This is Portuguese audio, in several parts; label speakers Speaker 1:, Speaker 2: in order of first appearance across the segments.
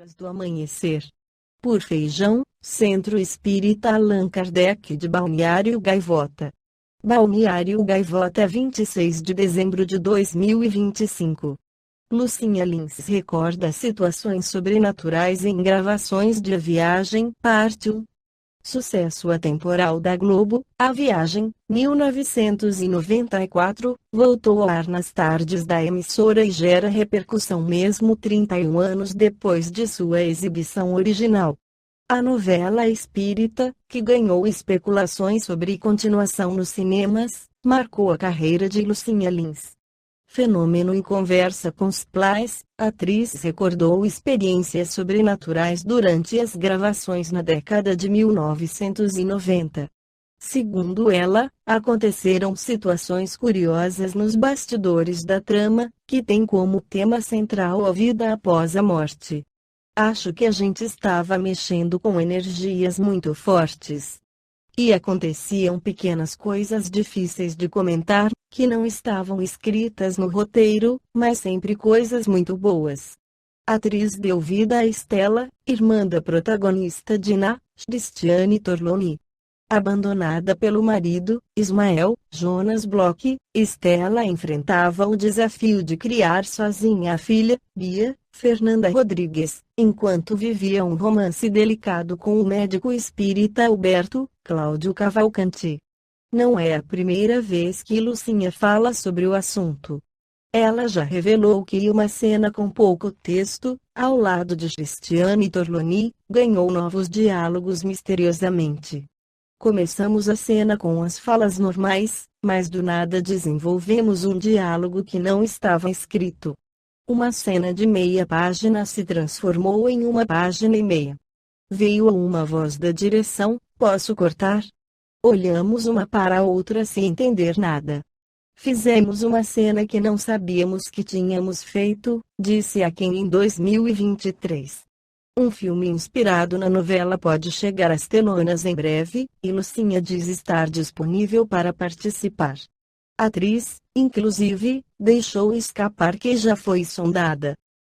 Speaker 1: Crônicas do Amanhecer. Por Feijão, Centro Espírita Allan Kardec de Balneário Gaivota. Balneário Gaivota, 26 de dezembro de 2025. Lucinha Lins recorda situações sobrenaturais em gravações de A Viagem, parte 1. Sucesso atemporal da Globo, A Viagem, 1994, voltou ao ar nas tardes da emissora e gera repercussão mesmo 31 anos depois de sua exibição original. A novela espírita, que ganhou especulações sobre continuação nos cinemas, marcou a carreira de Lucinha Lins. Fenômeno em conversa com Splice, a atriz recordou experiências sobrenaturais durante as gravações na década de 1990. Segundo ela, aconteceram situações curiosas nos bastidores da trama, que tem como tema central a vida após a morte. Acho que a gente estava mexendo com energias muito fortes. E aconteciam pequenas coisas difíceis de comentar, que não estavam escritas no roteiro, mas sempre coisas muito boas. A atriz deu vida a Estela, irmã da protagonista Dina, Cristiane Torloni. Abandonada pelo marido, Ismael, Jonas Bloch, Estela enfrentava o desafio de criar sozinha a filha, Bia, Fernanda Rodrigues, enquanto vivia um romance delicado com o médico espírita Alberto, Cláudio Cavalcanti. Não é a primeira vez que Lucinha fala sobre o assunto. Ela já revelou que uma cena com pouco texto, ao lado de Cristiane Torloni, ganhou novos diálogos misteriosamente. Começamos a cena com as falas normais, mas do nada desenvolvemos um diálogo que não estava escrito. Uma cena de meia página se transformou em 1,5 páginas. Veio uma voz da direção: "Posso cortar?" Olhamos uma para a outra sem entender nada. "Fizemos uma cena que não sabíamos que tínhamos feito", disse a quem em 2023. Um filme inspirado na novela pode chegar às telonas em breve, e Lucinha diz estar disponível para participar. A atriz, inclusive, deixou escapar que já foi sondada.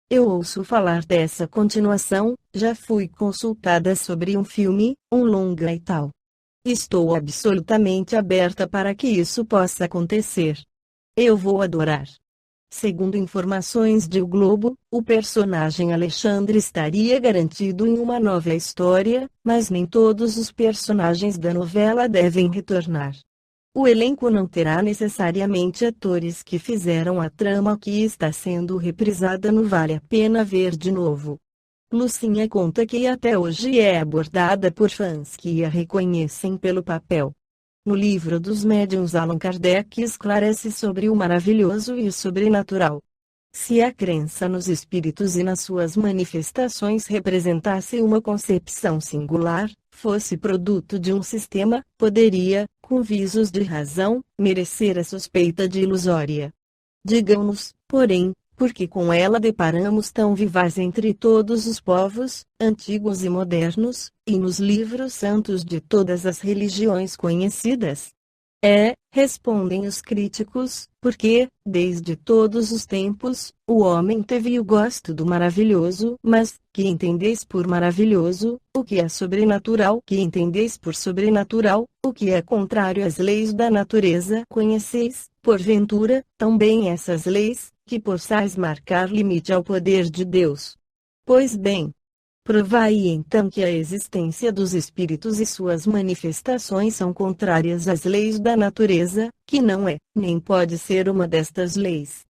Speaker 1: "Eu ouço falar dessa continuação, já fui consultada sobre um filme, um longa e tal. Estou absolutamente aberta para que isso possa acontecer. Eu vou adorar." Segundo informações de O Globo, o personagem Alexandre estaria garantido em uma nova história, mas nem todos os personagens da novela devem retornar. O elenco não terá necessariamente atores que fizeram a trama que está sendo reprisada no Vale a Pena Ver de Novo. Lucinha conta que até hoje é abordada por fãs que a reconhecem pelo papel. No livro dos médiuns, Allan Kardec esclarece sobre o maravilhoso e o sobrenatural. Se a crença nos espíritos e nas suas manifestações representasse uma concepção singular, fosse produto de um sistema, poderia, com visos de razão, merecer a suspeita de ilusória. Digam-nos, porém, porque com ela deparamos tão vivaz entre todos os povos, antigos e modernos, e nos livros santos de todas as religiões conhecidas? Respondem os críticos, porque, desde todos os tempos, o homem teve o gosto do maravilhoso. Mas, que entendeis por maravilhoso, o que é sobrenatural? Que entendeis por sobrenatural, o que é contrário às leis da natureza? Conheceis, porventura, também essas leis, que possais marcar limite ao poder de Deus? Pois bem, provai então que a existência dos espíritos e suas manifestações são contrárias às leis da natureza, que não é, nem pode ser uma destas leis.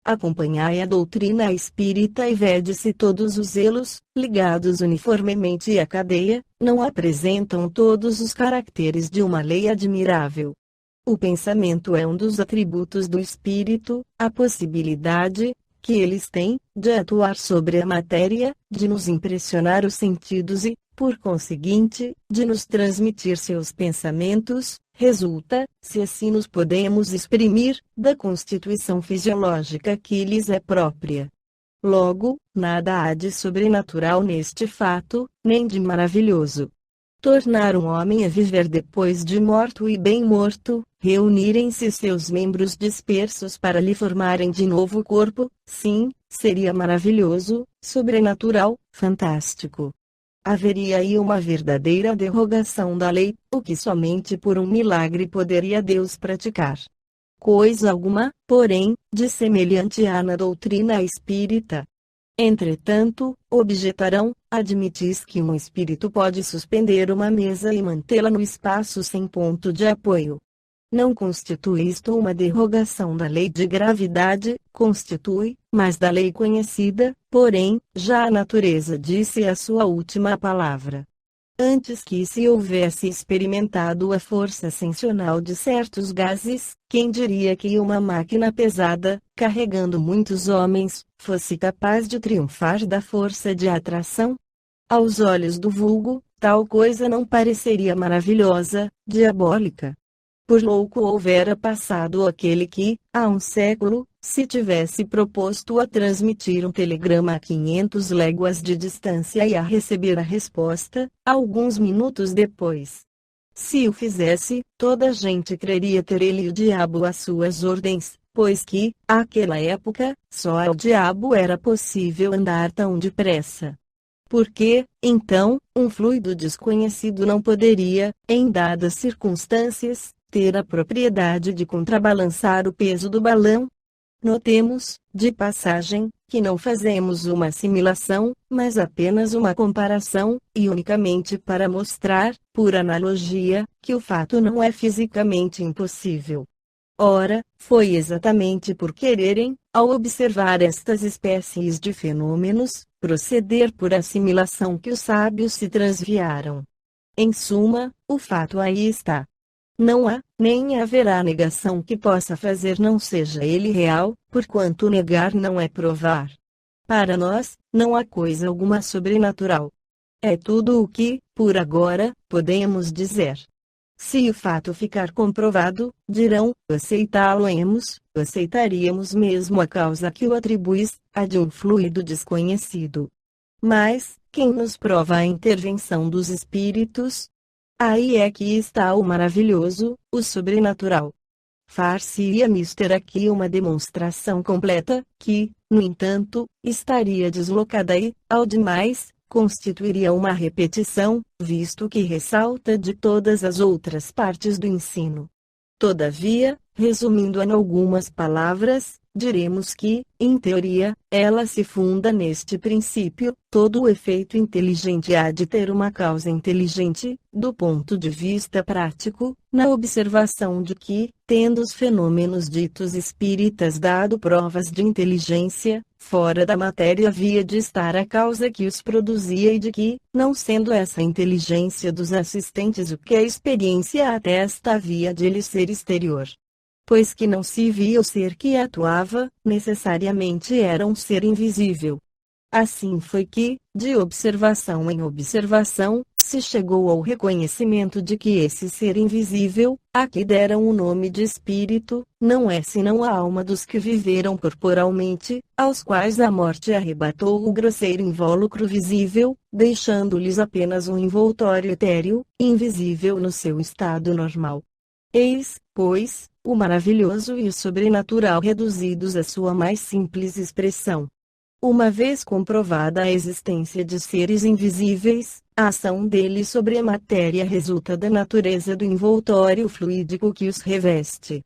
Speaker 1: Acompanhai a doutrina espírita e vede se todos os elos, ligados uniformemente à cadeia, não apresentam todos os caracteres de uma lei admirável. O pensamento é um dos atributos do espírito, a possibilidade, que eles têm, de atuar sobre a matéria, de nos impressionar os sentidos e, por conseguinte, de nos transmitir seus pensamentos, resulta, se assim nos podemos exprimir, da constituição fisiológica que lhes é própria. Logo, nada há de sobrenatural neste fato, nem de maravilhoso. Tornar um homem a viver depois de morto e bem morto, reunirem-se seus membros dispersos para lhe formarem de novo corpo, sim, seria maravilhoso, sobrenatural, fantástico. Haveria aí uma verdadeira derrogação da lei, o que somente por um milagre poderia Deus praticar. Coisa alguma, porém, de semelhante há na doutrina espírita. Entretanto, objetarão, admitis que um espírito pode suspender uma mesa e mantê-la no espaço sem ponto de apoio. Não constitui isto uma derrogação da lei de gravidade, constitui, mas da lei conhecida, porém, já a natureza disse a sua última palavra. Antes que se houvesse experimentado a força ascensional de certos gases, quem diria que uma máquina pesada, carregando muitos homens, fosse capaz de triunfar da força de atração? Aos olhos do vulgo, tal coisa não pareceria maravilhosa, diabólica. Por louco houvera passado aquele que, há um século, se tivesse proposto a transmitir um telegrama a 500 léguas de distância e a receber a resposta, alguns minutos depois. Se o fizesse, toda a gente creria ter ele o diabo às suas ordens, pois que, àquela época, só ao diabo era possível andar tão depressa. Porque, então, um fluido desconhecido não poderia, em dadas circunstâncias, ter a propriedade de contrabalançar o peso do balão? Notemos, de passagem, que não fazemos uma assimilação, mas apenas uma comparação, e unicamente para mostrar, por analogia, que o fato não é fisicamente impossível. Ora, foi exatamente por quererem, ao observar estas espécies de fenômenos, proceder por assimilação que os sábios se transviaram. Em suma, o fato aí está. Não há, nem haverá negação que possa fazer não seja ele real, porquanto negar não é provar. Para nós, não há coisa alguma sobrenatural. É tudo o que, por agora, podemos dizer. Se o fato ficar comprovado, dirão, aceitá-lo-emos, aceitaríamos mesmo a causa que o atribuis, a de um fluido desconhecido. Mas, quem nos prova a intervenção dos espíritos? Aí é que está o maravilhoso, o sobrenatural. Far-se-ia-me ter aqui uma demonstração completa, que, no entanto, estaria deslocada e, ao demais, constituiria uma repetição, visto que ressalta de todas as outras partes do ensino. Todavia, resumindo em algumas palavras, diremos que, em teoria, ela se funda neste princípio: todo o efeito inteligente há de ter uma causa inteligente, do ponto de vista prático, na observação de que, tendo os fenômenos ditos espíritas dado provas de inteligência, fora da matéria havia de estar a causa que os produzia e de que, não sendo essa inteligência dos assistentes o que a experiência atesta, havia de lhe ser exterior. Pois que não se via o ser que atuava, necessariamente era um ser invisível. Assim foi que, de observação em observação, se chegou ao reconhecimento de que esse ser invisível, a que deram o nome de espírito, não é senão a alma dos que viveram corporalmente, aos quais a morte arrebatou o grosseiro invólucro visível, deixando-lhes apenas um envoltório etéreo, invisível no seu estado normal. Eis, pois, o maravilhoso e o sobrenatural reduzidos à sua mais simples expressão. Uma vez comprovada a existência de seres invisíveis, a ação deles sobre a matéria resulta da natureza do envoltório fluídico que os reveste.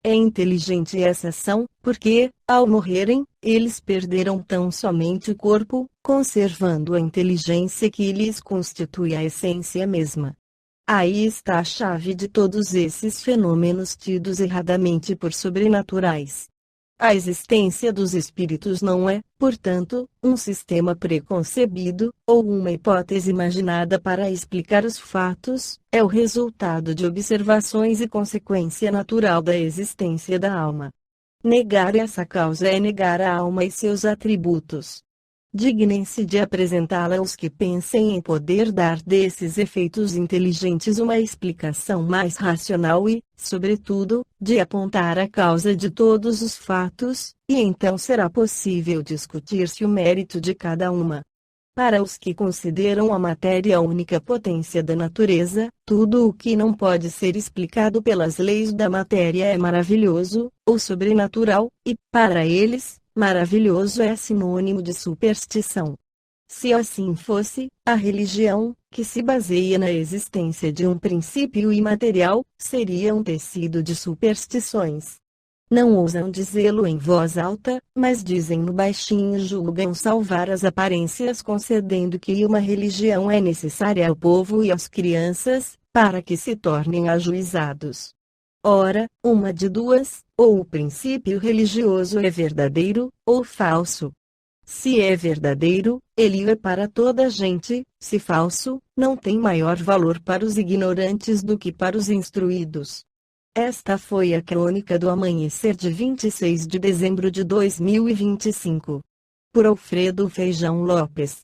Speaker 1: É inteligente essa ação, porque, ao morrerem, eles perderam tão somente o corpo, conservando a inteligência que lhes constitui a essência mesma. Aí está a chave de todos esses fenômenos tidos erradamente por sobrenaturais. A existência dos espíritos não é, portanto, um sistema preconcebido, ou uma hipótese imaginada para explicar os fatos, é o resultado de observações e consequência natural da existência da alma. Negar essa causa é negar a alma e seus atributos. Dignem-se de apresentá-la aos que pensem em poder dar desses efeitos inteligentes uma explicação mais racional e, sobretudo, de apontar a causa de todos os fatos, e então será possível discutir-se o mérito de cada uma. Para os que consideram a matéria a única potência da natureza, tudo o que não pode ser explicado pelas leis da matéria é maravilhoso, ou sobrenatural, e, para eles, Maravilhoso é sinônimo de superstição. Se assim fosse, a religião, que se baseia na existência de um princípio imaterial, seria um tecido de superstições. Não ousam dizê-lo em voz alta, mas dizem-no baixinho e julgam salvar as aparências concedendo que uma religião é necessária ao povo e às crianças, para que se tornem ajuizados. Ora, uma de duas, ou o princípio religioso é verdadeiro, ou falso. Se é verdadeiro, ele é para toda a gente, se falso, não tem maior valor para os ignorantes do que para os instruídos. Esta foi a crônica do amanhecer de 26 de dezembro de 2025. Por Alfredo Feijão Lopes.